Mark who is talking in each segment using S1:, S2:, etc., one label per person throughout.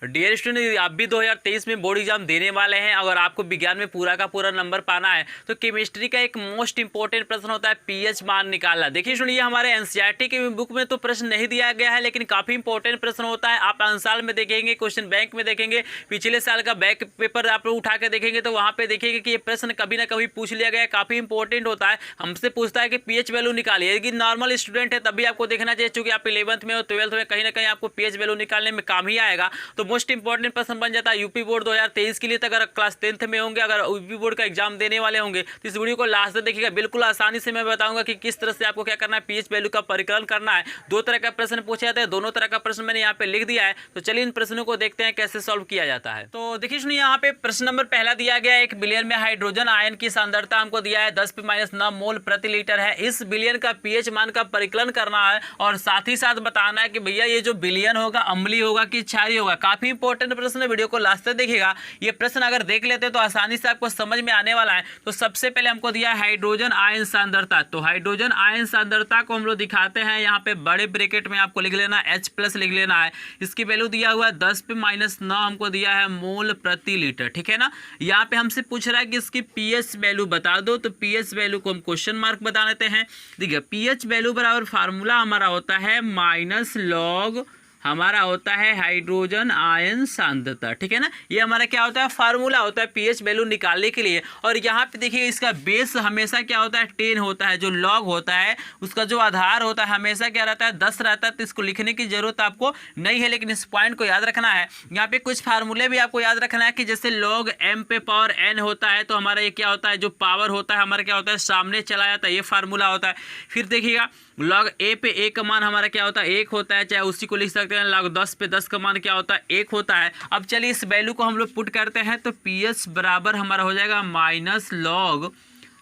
S1: Dear student, आप भी 2023 में बोर्ड एग्जाम देने वाले हैं। अगर आपको विज्ञान में पूरा का पूरा नंबर पाना है तो केमिस्ट्री का एक मोस्ट इंपॉर्टेंट प्रश्न होता है पीएच मान निकालना। देखिए सुनिए, हमारे एनसीईआरटी की बुक में तो प्रश्न नहीं दिया गया है, लेकिन काफी इंपॉर्टेंट प्रश्न होता है। आप आंसर में देखेंगे, क्वेश्चन बैंक में देखेंगे, पिछले साल का बैक पेपर आप लोग उठा के देखेंगे तो वहां पे देखेंगे कि ये प्रश्न कभी ना कभी पूछ लिया गया है। काफी इंपॉर्टेंट होता है। हमसे पूछता है कि पीएच वैल्यू निकालिए। यदि नॉर्मल स्टूडेंट है तभी आपको देखना चाहिए, चूंकि आप 11th में और 12th में कहीं ना कहीं आपको पीएच वैल्यू निकालने में काम ही आएगा। तो मोस्ट इंपॉर्टेंट प्रश्न बन जाता है यूपी बोर्ड 2023 के लिए। तो अगर क्लास 10th में होंगे, अगर यूपी बोर्ड का एग्जाम देने वाले होंगे तो इस वीडियो को लास्ट तक देखिएगा। बिल्कुल आसानी से मैं बताऊंगा कि किस तरह से आपको क्या करना है, पीएच वैल्यू का परिकलन करना है। दो तरह का प्रश्न पूछा जाता है, दोनों तरह का प्रश्न मैंने यहाँ पे लिख दिया है। तो चलिए इन प्रश्नों को देखते हैं कैसे सॉल्व किया जाता है। तो देखिए सुनिए, यहाँ पे प्रश्न नंबर पहला दिया गया है, 1 बिलियन में हाइड्रोजन आयन की सांद्रता हमको दिया है 10⁻⁹ मोल प्रति लीटर है। इस बिलियन का पीएच मान का परिकलन करना है और साथ ही साथ बताना है कि भैया ये जो बिलियन होगा अम्लीय होगा कि क्षारीय होगा। काफी इंपॉर्टेंट प्रश्न है, वीडियो को लास्ट तक देखिएगा। ये प्रश्न अगर देख लेते तो आसानी से आपको समझ में आने वाला है। तो सबसे पहले हमको दिया है हाइड्रोजन आयन सांद्रता। तो हाइड्रोजन आयन सांद्रता को हम लोग दिखाते हैं, यहाँ पे बड़े ब्रैकेट में आपको लिख लेना H+ लिख लेना है। इसकी वैल्यू दिया हुआ है 10⁻⁹ हमको दिया है मोल प्रति लीटर, ठीक है ना। यहाँ पे हमसे पूछ रहा है कि इसकी पीएच वैल्यू बता दो। तो पीएच वैल्यू को हम क्वेश्चन मार्क बता देते हैं। देखिए पीएच वैल्यू बराबर फार्मूला हमारा होता है -log हमारा होता है हाइड्रोजन आयन सांद्रता, ठीक है ना। ये हमारा क्या होता है, फार्मूला होता है पीएच वैल्यू निकालने के लिए। और यहाँ पे देखिए इसका बेस हमेशा क्या होता है, 10 होता है। जो लॉग होता है उसका जो आधार होता है हमेशा क्या रहता है, 10 रहता है। तो इसको लिखने की जरूरत आपको नहीं है, लेकिन इस पॉइंट को याद रखना है। यहाँ पे कुछ फार्मूले भी आपको याद रखना है कि जैसे log m पे पावर n होता है तो हमारा ये क्या होता है, जो पावर होता है हमारा क्या होता है, सामने चला जाता है। ये फार्मूला होता है। फिर देखिएगा log a पे a का मान हमारा क्या होता है, 1 होता है। चाहे उसी को लिख सकते हैं log 10 पे 10 का मान क्या होता है, 1 होता है। अब चलिए इस वैल्यू को हम लोग पुट करते हैं तो पीएच बराबर हमारा हो जाएगा -log,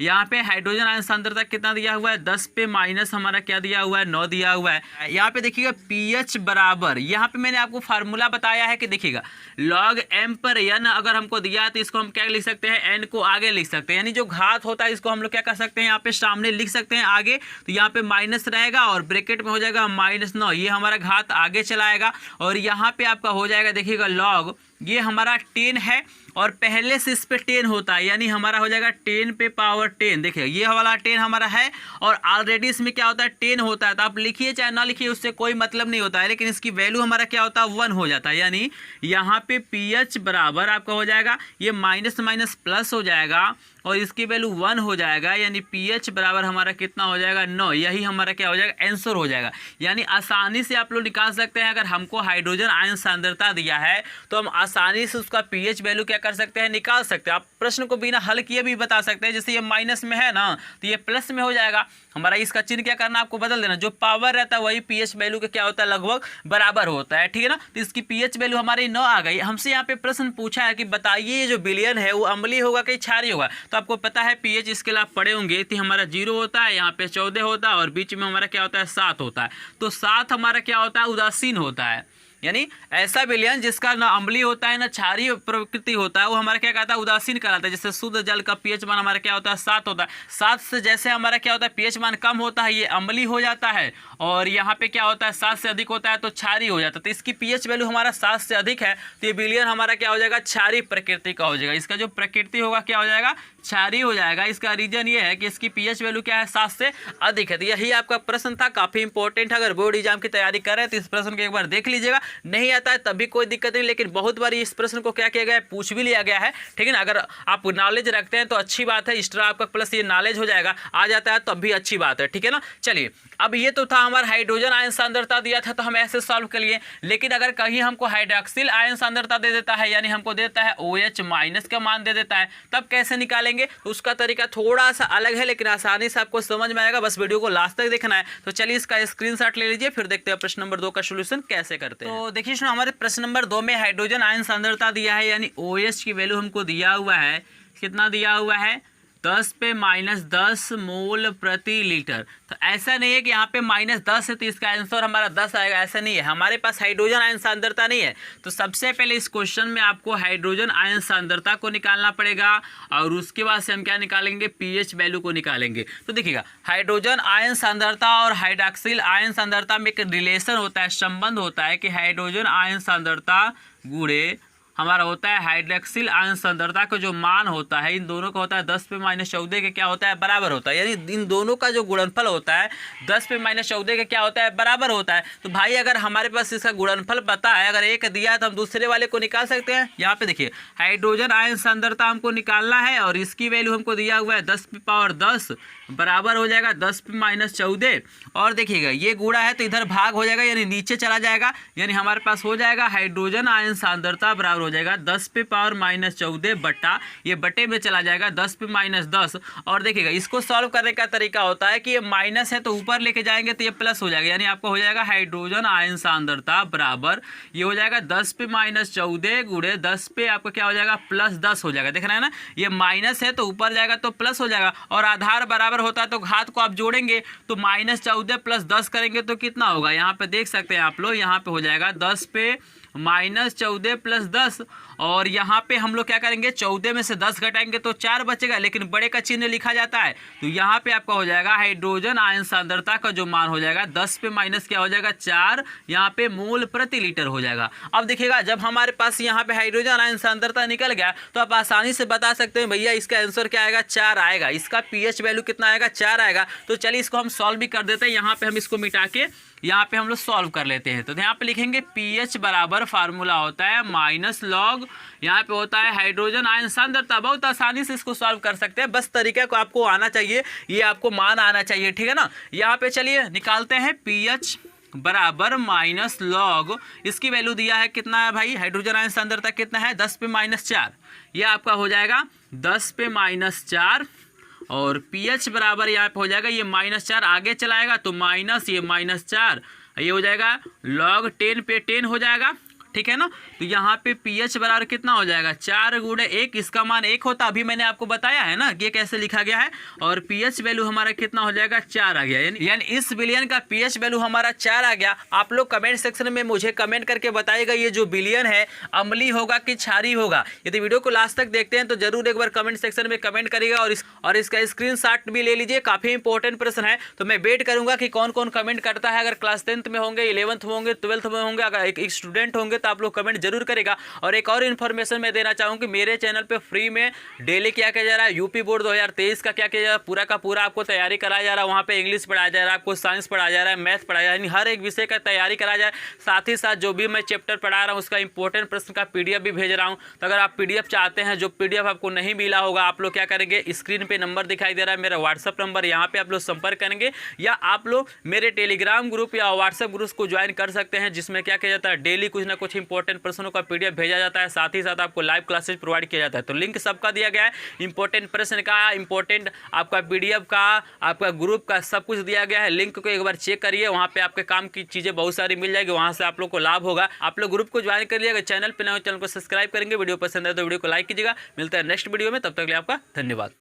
S1: यहाँ पे हाइड्रोजन आयन सांद्रता कितना दिया हुआ है, 10 पे माइनस हमारा क्या दिया हुआ है, 9 दिया हुआ है। यहाँ पे देखिएगा पीएच बराबर, यहाँ पे मैंने आपको फार्मूला बताया है कि देखिएगा log m पर n अगर हमको दिया है तो इसको हम क्या लिख सकते हैं, n को आगे लिख सकते हैं। यानी जो घात होता है इसको हम लोग क्या कर सकते हैं, यहाँ पे सामने लिख सकते हैं आगे। तो यहाँ पे माइनस रहेगा और ब्रैकेट में हो जाएगा -9, ये हमारा घात आगे चलाएगा। और यहाँ पे आपका हो जाएगा देखिएगा log, ये हमारा 10 है और पहले से इस पे 10 होता है, यानी हमारा हो जाएगा 10 पे पावर 10। देखिए ये वाला 10 हमारा है और ऑलरेडी इसमें क्या होता है, 10 होता है। तो आप लिखिए चाहे ना लिखिए उससे कोई मतलब नहीं होता है, लेकिन इसकी वैल्यू हमारा क्या होता है, 1 हो जाता है। यानी यहाँ पे पीएच बराबर आपका हो जाएगा, ये माइनस माइनस प्लस हो जाएगा और इसकी वैल्यू 1 हो जाएगा। यानी पीएच बराबर हमारा कितना हो जाएगा, 9। यही हमारा क्या हो जाएगा, आंसर हो जाएगा। यानी आसानी से आप लोग निकाल सकते हैं। अगर हमको हाइड्रोजन आयन सांद्रता दिया है तो हम आसानी से उसका पीएच वैल्यू क्या कर सकते हैं, निकाल सकते हैं। आप प्रश्न को बिना हल किए भी बता सकते हैं। जैसे ये माइनस में है ना तो ये प्लस में हो जाएगा हमारा। इसका चिन्ह क्या करना, आपको बदल देना। जो पावर रहता है वही पीएच वैल्यू का क्या होता है, लगभग बराबर होता है, ठीक है ना। तो इसकी पीएच वैल्यू हमारी 9 आ गई। हमसे यहाँ पे प्रश्न पूछा है कि बताइए ये जो बिलियन है वो अम्लीय होगा कि क्षारीय होगा। तो आपको पता है पीएच इसके लिए आप पढ़े होंगे कि हमारा 0 होता है, यहाँ पे 14 होता है और बीच में हमारा क्या होता है, 7 होता है। तो 7 हमारा क्या होता है, उदासीन होता है। यानी ऐसा विलयन जिसका ना अम्लीय होता है ना क्षारीय प्रकृति होता है वो हमारा क्या कहता है, उदासीन कहलाता है। जैसे शुद्ध जल का पीएच मान हमारा क्या होता है, 7 होता है। 7 से जैसे हमारा क्या होता है, पीएच मान कम होता है, ये अम्लीय हो जाता है। और यहाँ पे क्या होता है, 7 से अधिक होता है तो क्षारीय हो जाता है। तो इसकी पीएच वैल्यू हमारा 7 से अधिक है तो ये विलयन हमारा क्या हो जाएगा, क्षारीय प्रकृति का हो जाएगा। इसका जो प्रकृति होगा क्या हो जाएगा, क्षारीय हो जाएगा। इसका रीजन ये है कि इसकी पीएच वैल्यू क्या है, 7 से अधिक है। तो यही आपका प्रश्न था, काफी इंपॉर्टेंट है। अगर बोर्ड एग्जाम की तैयारी कर रहे हैं तो इस प्रश्न को एक बार देख लीजिएगा। नहीं आता है तभी कोई दिक्कत नहीं, लेकिन बहुत बार इस प्रश्न को क्या किया गया है, पूछ भी लिया गया है, ठीक है ना। अगर आप नॉलेज रखते हैं तो अच्छी बात है, एक्स्ट्रा आपका प्लस ये नॉलेज हो जाएगा, आ जाता है तब भी अच्छी बात है, ठीक है ना। चलिए अब ये तो था हमारा हाइड्रोजन आयन सांद्रता दिया था तो हम ऐसे सॉल्व कर लिए। लेकिन अगर कहीं हमको हाइड्रोक्सिल आयन सांद्रता दे देता है, यानी हमको देता है OH- का मान दे देता है, तब कैसे निकालेंगे, तो उसका तरीका थोड़ा सा अलग है, लेकिन आसानी से आपको समझ में आएगा। बस वीडियो को लास्ट तक देखना है। तो चलिए इसका स्क्रीनशॉट ले लीजिए, फिर देखते हैं प्रश्न नंबर 2 का सोल्यूशन कैसे करते हैं। तो देखिए हमारे प्रश्न नंबर 2 में हाइड्रोजन आयन सांद्रता दिया है, यानी OH की वैल्यू हमको दिया हुआ है, कितना दिया हुआ है, 10 पे -10 मोल प्रति लीटर। तो ऐसा नहीं है कि यहाँ पे -10 है तो इसका आंसर हमारा 10 आएगा, ऐसा नहीं है। हमारे पास हाइड्रोजन आयन सांद्रता नहीं है तो सबसे पहले इस क्वेश्चन में आपको हाइड्रोजन आयन सांद्रता को निकालना पड़ेगा और उसके बाद से हम क्या निकालेंगे, पीएच वैल्यू को निकालेंगे। तो देखिएगा हाइड्रोजन आयन सांद्रता और हाइड्रोक्सिल आयन सांद्रता में एक रिलेशन होता है, संबंध होता है कि हाइड्रोजन आयन सांद्रता गुणे हमारा होता है हाइड्रोक्सिल आयन सांद्रता का जो मान होता है इन दोनों का होता है 10 पे माइनस 14 के क्या होता है बराबर होता है, यानी इन दोनों का जो गुणनफल होता है 10 पे माइनस 14 के क्या होता है बराबर होता है। तो भाई अगर हमारे पास इसका गुणनफल पता है, अगर एक दिया है तो हम दूसरे वाले को निकाल सकते हैं। यहाँ पे देखिए हाइड्रोजन आयन सांद्रता हमको निकालना है और इसकी वैल्यू हमको दिया हुआ है 10 पे पावर 10 बराबर हो जाएगा 10 पे माइनस 14। और देखिएगा ये गुणा है तो इधर भाग हो जाएगा यानी नीचे चला जाएगा, यानी हमारे पास हो जाएगा हाइड्रोजन आयन सांद्रता बराबर हो जाएगा 10 पे पावर माइनस 14 बट्टा ये बटे में चला जाएगा 10 पे माइनस 10। और देखिएगा इसको सॉल्व करने का तरीका होता है कि ये माइनस है तो ऊपर लेके जाएंगे तो ये प्लस हो जाएगा, यानी आपको हो जाएगा हाइड्रोजन आयन सांद्रता बराबर ये हो जाएगा 10 पे माइनस 14 गुणे 10 पे आपको क्या हो जाएगा प्लस 10 हो जाएगा। देख रहे हैं ना, ये माइनस है तो ऊपर जाएगा तो प्लस हो जाएगा, और आधार बराबर होता है तो घात को आप जोड़ेंगे तो माइनस 14 प्लस 10 करेंगे तो कितना होगा, यहाँ पे देख सकते हैं आप लोग, यहाँ पे हो जाएगा 10 पे माइनस 14 प्लस 10, और यहाँ पे हम लोग क्या करेंगे 14 में से 10 घटाएंगे तो 4 बचेगा, लेकिन बड़े का चिन्ह लिखा जाता है तो यहाँ पे आपका हो जाएगा हाइड्रोजन आयन सांद्रता का जो मान हो जाएगा 10 पे माइनस क्या हो जाएगा 4, यहाँ पे मोल प्रति लीटर हो जाएगा। अब देखिएगा जब हमारे पास यहाँ पे हाइड्रोजन आयन सांद्रता निकल गया तो आप आसानी से बता सकते हैं भैया इसका आंसर क्या आएगा 4 आएगा, इसका पीएच वैल्यू कितना आएगा 4 आएगा। तो चलिए इसको हम सॉल्व भी कर देते हैं, यहाँ पे हम इसको मिटा के यहाँ पे हम लोग सॉल्व कर लेते हैं। तो यहाँ पे लिखेंगे पीएच बराबर फार्मूला होता है माइनस लॉग, यहाँ पे होता है हाइड्रोजन आयन सांद्रता। बहुत आसानी से इसको सॉल्व कर सकते हैं, बस तरीके को आपको आना चाहिए, ये आपको मान आना चाहिए, ठीक है ना। यहाँ पे चलिए निकालते हैं पीएच बराबर माइनस लॉग, इसकी वैल्यू दिया है कितना है भाई, हाइड्रोजन आयन सांद्रता कितना है 10 पे माइनस 4, ये आपका हो जाएगा 10 पे माइनस 4, और पीएच बराबर यहाँ पे हो जाएगा ये -4 आगे चलाएगा तो माइनस ये -4 ये हो जाएगा log 10 पे 10 हो जाएगा, ठीक है ना। तो यहाँ पे पीएच बराबर कितना हो जाएगा 4 गुणे 1, इसका मान 1 होता, अभी मैंने आपको बताया है ना कि ये कैसे लिखा गया है, और पीएच वैल्यू हमारा कितना हो जाएगा 4 आ गया, यानी इस बिलियन का पीएच वैल्यू हमारा 4 आ गया। आप लोग कमेंट सेक्शन में मुझे कमेंट करके बताइएगा ये जो बिलियन है अम्लीय होगा कि क्षारीय होगा। यदि वीडियो को लास्ट तक देखते हैं तो जरूर एक बार कमेंट सेक्शन में कमेंट करिएगा और इसका स्क्रीनशॉट भी ले लीजिए, काफी इंपॉर्टेंट प्रश्न है। तो मैं वेट करूंगा कि कौन कौन कमेंट करता है, अगर क्लास 10th में होंगे, 11th में होंगे, 12th में होंगे, अगर एक स्टूडेंट होंगे तो आप लोग कमेंट जरूर करेगा। और एक और इन्फॉर्मेशन मैं देना चाहूँगा कि मेरे चैनल पे फ्री में डेली क्या किया जा रहा है, यूपी बोर्ड 2023 का क्या किया जा रहा है, पूरा का पूरा आपको तैयारी कराया जा रहा है। वहाँ पे इंग्लिश पढ़ाया जा रहा है, आपको साइंस पढ़ाया जा रहा है, मैथ पढ़ाया जा रहा है, हर एक विषय का तैयारी कराया जा रहा है। साथ ही साथ जो भी मैं चैप्टर पढ़ा रहा हूँ उसका इंपॉर्टेंट प्रश्न का पीडीएफ भी भेज रहा हूँ। तो अगर आप पीडीएफ चाहते हैं, जो पीडीएफ आपको नहीं मिला होगा, आप लोग क्या करेंगे, स्क्रीन पे नंबर दिखाई दे रहा है मेरा व्हाट्सअप नंबर, यहाँ पे आप लोग संपर्क करेंगे, या आप लोग मेरे टेलीग्राम ग्रुप या व्हाट्सएप ग्रुप को ज्वाइन कर सकते हैं, जिसमें क्या किया जाता है डेली कुछ ना कुछ इंपॉर्टेंट प्रश्नों का पीडीएफ भेजा जाता है, साथ ही साथ आपको लाइव क्लासेस प्रोवाइड किया जाता है। तो लिंक सबका दिया गया है, इंपॉर्टेंट प्रश्न का, इंपॉर्टेंट आपका पीडीएफ का, आपका ग्रुप का, सब कुछ दिया गया है। लिंक को एक बार चेक करिए, वहाँ पे आपके काम की चीज़ें बहुत सारी मिल जाएगी, वहाँ से आप लोग को लाभ होगा। आप लोग ग्रुप को ज्वाइन कर लिएगा, चैनल पर नए हो चैनल को सब्सक्राइब करेंगे, वीडियो पसंद है तो वीडियो को लाइक कीजिएगा। मिलता है नेक्स्ट वीडियो में, तब तक के लिए आपका धन्यवाद।